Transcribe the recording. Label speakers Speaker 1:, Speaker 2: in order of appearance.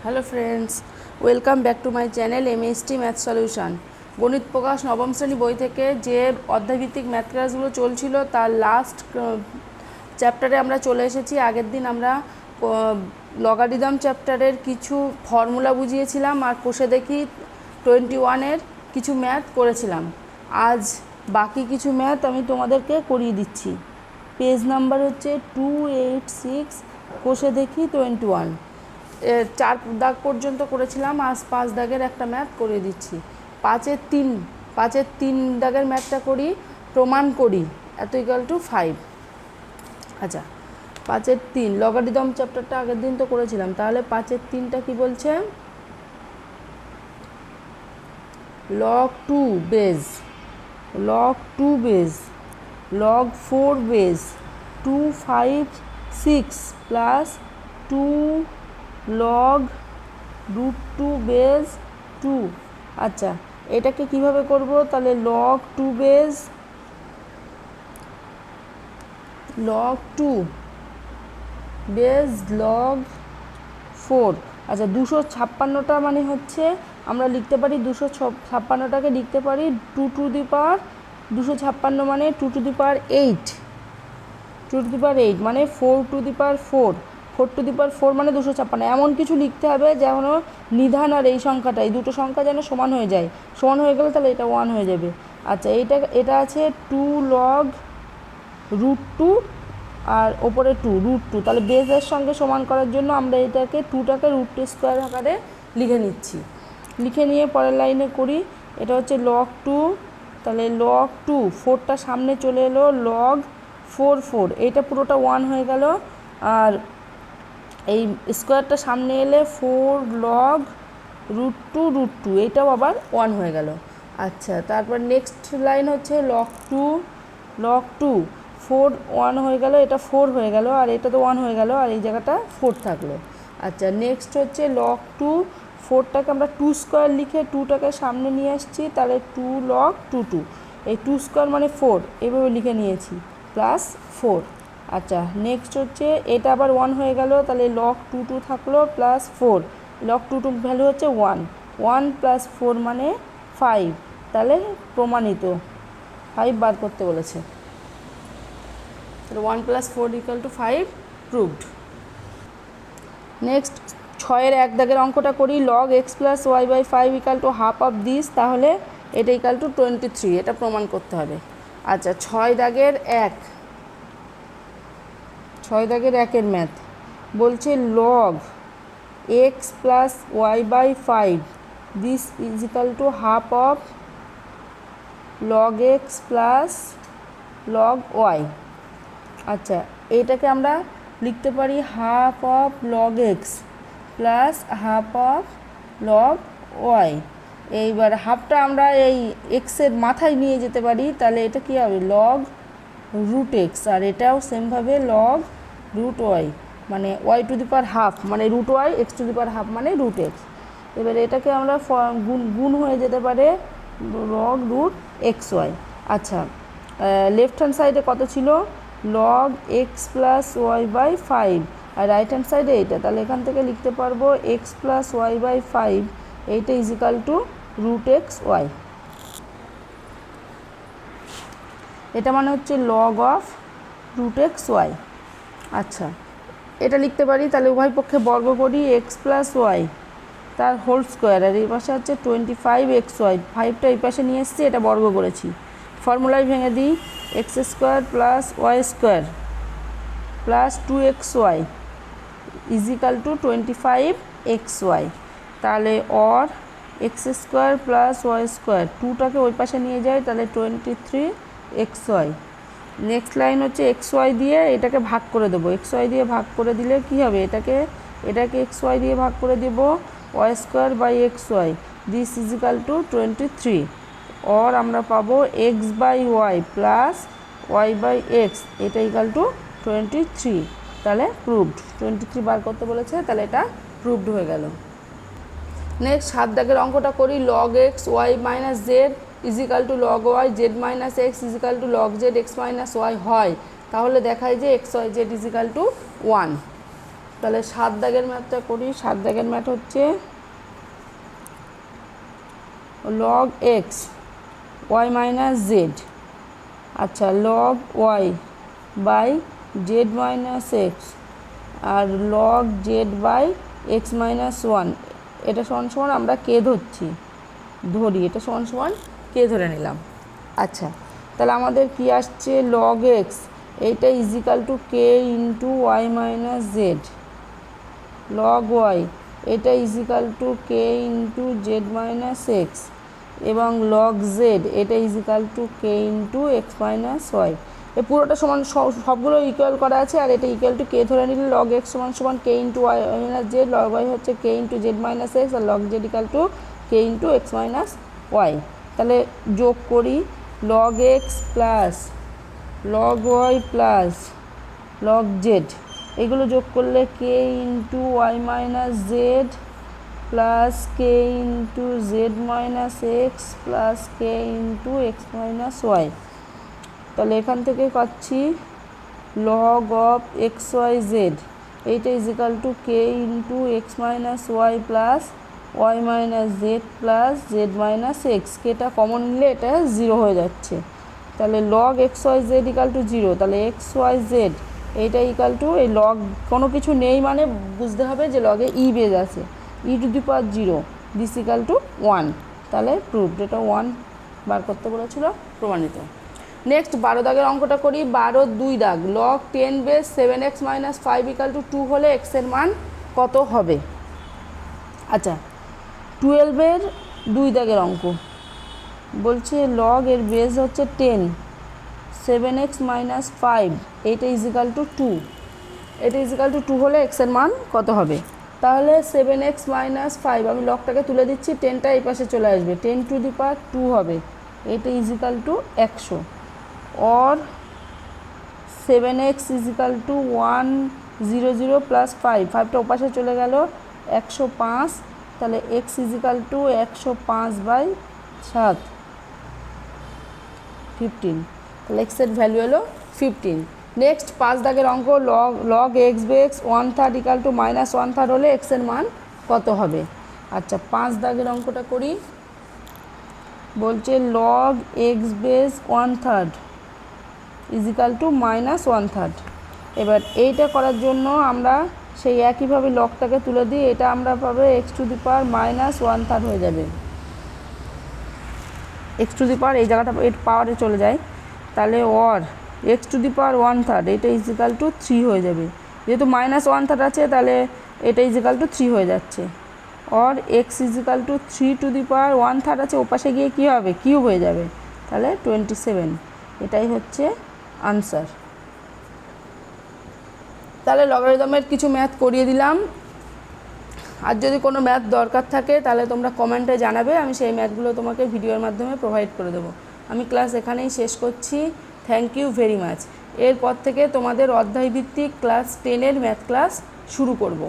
Speaker 1: Hello friends, welcome back to my channel MST math solution. গণিত প্রকাশ নবম শ্রেণী বই থেকে যে অধ্যায়ভিত্তিক ম্যাথ ক্লাসগুলো চলছিল তার লাস্ট চ্যাপ্টারে আমরা চলে এসেছি। আগের দিন আমরা লগারিদম চ্যাপ্টারের কিছু ফর্মুলা বুঝিয়েছিলাম আর কোষে দেখি 21-এর কিছু ম্যাথ করেছিলাম। আজ বাকি কিছু ম্যাথ আমি তোমাদেরকে করিয়ে দিচ্ছি। পেজ নাম্বার হচ্ছে 286, কোষে দেখি 21। 4 দাগ পর্যন্ত করেছিলাম, আজ 5 দাগের একটা ম্যাথ করে দিচ্ছি। 5-এর 3 দাগের ম্যাথটা করি, প্রমাণ করি এত ইকুয়াল টু 5। আচ্ছা, 5-এর 3 লগারিদম চ্যাপ্টারটা আগের দিন তো করেছিলাম, তাহলে 5-এর 3টা কি বলছে? log 2 base, log 2 base, log 4 base, 2, 5, 6 plus 2 log √2 base 2। আচ্ছা, এটাকে কিভাবে করব? তাহলে log 2 base log 2 base log 4। আচ্ছা, 256টা মানে হচ্ছে আমরা লিখতে পারি 256টাকে লিখতে পারি 2 টু দি পাওয়ার 256 মানে 2 two the power 8, 2 two the পাওয়ার 8 মানে 4 two the power 4, 4 two the পাওয়ার 4 মানে 256। এমন কিছু লিখতে হবে যেন নিধান আর এই সংখ্যাটা, এই দুটো সংখ্যা যেন সমান হয়ে যায়। সমান হয়ে গেলে তাহলে এটা 1 হয়ে যাবে। আচ্ছা, এটা আছে 2 log √2 আর ওপরে 2 √2, তাহলে বেসের সঙ্গে সমান করার জন্য আমরা এটাকে 2টাকে √2² আকারে লিখে নিচ্ছি। লিখে নিয়ে পরের লাইনে করি। এটা হচ্ছে log 2, তাহলে log 2, 4টা সামনে চলে এলো, log 4, এইটা পুরোটা 1 হয়ে গেল। আর এই স্কোয়ারটা সামনে এলে 4 log √2, এইটাও আবার 1 হয়ে গেল। আচ্ছা, তারপর নেক্সট লাইন হচ্ছে log 2, 4 1 হয়ে গেল, এটা 4 হয়ে গেল, আর এটা তো 1 হয়ে গেল, আর এই জায়গাটা 4 থাকলো। আচ্ছা, নেক্সট হচ্ছে log 2, 4টাকে আমরা 2² লিখে 2টাকে সামনে নিয়ে আসছি, তাহলে 2 log 2, এই 2² মানে 4, এইভাবে লিখে নিয়েছি, প্লাস 4। আচ্ছা, নেক্সট হচ্ছে এটা আবার 1 হয়ে গেল, তাহলে log 2 থাকলো প্লাস 4, log 2 ভ্যালু হচ্ছে 1 প্লাস 4 মানে 5, তাহলে প্রমাণিত 5 বার করতে বলেছে। 1 + 4 = 5, প্রুভড। নেক্সট 6-এর 1 দাগের অঙ্কটা করি। log x + y/5 = half of this, তাহলে এটা = 23, এটা প্রমাণ করতে হবে। আচ্ছা, 6 দাগের 1-এর ম্যাথ বলছে log x + y/5 this = half of log x plus log y। আচ্ছা, এটাকে আমরা লিখতে পারি half of log x plus half of log y। এইবার হাফটা আমরা এই এক্সের মাথায় নিয়ে যেতে পারি, তাহলে এটা কী হবে? log √x, আর এটাও সেমভাবে log √y, মানে y two the power half মানে √y, x two the power half মানে √x। এবার এটাকে আমরা গুণ হয়ে যেতে পারে log √xy। আচ্ছা, লেফট হ্যান্ড সাইডে কত ছিল? log x + y/5, আর রাইট হ্যান্ড সাইডে এইটা, তাহলে এখান থেকে লিখতে পারবো x + y/5, এইটা = √xy। এটা মানে হচ্ছে log অফ √xy। আচ্ছা, এটা লিখতে পারি, তাহলে উভয় পক্ষে বর্গ করি, x + y তার হোল স্কোয়ার, আর এই পাশে হচ্ছে 25xy, 5টা এই পাশে নিয়ে এসেছি, এটা বর্গ করেছি। ফর্মুলায় ভেঙে দিই, x² + y² plus 2xy = 25xy, তাহলে অর x² + y², 2টাকে ওই পাশে নিয়ে যায়, তাহলে 23xy। নেক্সট লাইন হচ্ছে xy দিয়ে এটাকে ভাগ করে দেবো, xy দিয়ে ভাগ করে দিলে কি হবে? এটাকে xy দিয়ে ভাগ করে দেবো, y²/xy দিস = 23, অর আমরা পাবো x/y প্লাস y/x, এটা = 23, তাহলে প্রুভড। 23 বার করতে বলেছে, তাহলে এটা প্রুভড হয়ে গেল। নেক্সট 7 দাগের অঙ্কটা করি। log x y - z = log y, z - x = log z x - y হয়, তাহলে দেখায় যে x y z = 1। তাহলে 7 দাগের ম্যাথটা করি। 7 দাগের ম্যাথ হচ্ছে log x y minus z, আচ্ছা log y by z minus x আর log z by x minus one, এটা সমান সমান আমরা কে ধরি, এটা সমান সমান কে ধরে নিলাম। আচ্ছা তাহলে আমাদের কি আসছে, লগ এক্স এইটা equal to k into y minus z, log y এটা equal to k into z minus x এবং লগ জেড এটা equal to k into x minus y. এই পুরোটা সমান সবগুলো ইকুয়াল করা আছে, আর এটা ইকুয়াল টু কে ধরে নিলে লগ এক্স সমান সমান k into y minus z, log y হচ্ছে k into z minus x আর log z equal to k into x minus y. তাহলে যোগ করি, log x plus log y plus log z, এগুলো যোগ করলে k into y minus z plus k into z minus x plus k into x minus y. তাহলে এখান থেকে পাচ্ছি log of x y z এইটা equal to k into x minus y plus y minus z plus z minus x, কেটা common নিলে এটা 0 হয়ে যাচ্ছে। তাহলে log x y z equal to 0, তাহলে এক্স ওয়াই জেড এইটা ইকাল টু, এই লগ কোনো কিছু নেই মানে বুঝতে হবে যে লগে ই বেজ আছে, e to the power 0 this equal to 1, তাহলে প্রুভড, এটা 1 বার করতে বলেছিল, প্রমাণিত। নেক্সট 12 দাগের অঙ্কটা করি। 12-2 দাগ, log 10 base 7x minus 5 equal to 2 হলে এক্সের মান কত হবে। আচ্ছা 12-এর 2 দাগের অঙ্ক বলছে লগ এর বেস হচ্ছে 10, 7x মাইনাস 5 এইটা ইজিক্যাল টু 2, এটা ইজিক্যাল টু 2 হলে এক্সের মান কত হবে। তাহলে 7x মাইনাস 5 আমি লগটাকে তুলে দিচ্ছি, 10টা এই পাশে চলে আসবে, 10 টু দি পাওয়ার 2 হবে, এটা ইজিক্যাল টু 100 और 7x ইজিক্যাল টু 100 প্লাস 5টা ওপাশে চলে গেল 105, তাহলে x ইজিক্যাল টু 105/7 15, তাহলে x এর ভ্যালু হলো 15। নেক্সট 5 দাগের অঙ্ক, log x base 1/3 equal to minus 1/3 হলে x এর মান কত হবে। আচ্ছা 5 দাগের অঙ্কটা করি। বলছে log x base 1/3 is equal to minus 1/3। এবার এইটা করার জন্য আমরা সেই একইভাবে লগটাকে তুলে দিই, এটা আমরা পাবে x two the power minus 1/3 হয়ে যাবে, এক্স টু দি পাওয়ার এই জায়গাটা এর পাওয়ারে চলে যায়, তাহলে or x two the power 1/3 এটা ইজিক্যাল টু 3 হয়ে যাবে, যেহেতু মাইনাস 1/3 আছে তাহলে এটা ইজিক্যাল টু 3 হয়ে যাচ্ছে, or x equal to 3 to the power 1/3 আছে ওপাশে গিয়ে কী হবে, কিউব হয়ে যাবে, তাহলে 27, এটাই হচ্ছে আনসার। তাহলে লগারিদমের কিছু ম্যাথ করিয়ে দিলাম, আর যদি কোনো ম্যাথ দরকার থাকে তাহলে তোমরা কমেন্টে জানাবে, আমি সেই ম্যাথগুলো তোমাকে ভিডিওর মাধ্যমে প্রোভাইড করে দেবো। আমি ক্লাস এখানেই শেষ করছি, থ্যাংক ইউ ভেরি মাচ। এরপর থেকে তোমাদের অধ্যায়ভিত্তিক ক্লাস 10-এর ম্যাথ ক্লাস শুরু করব।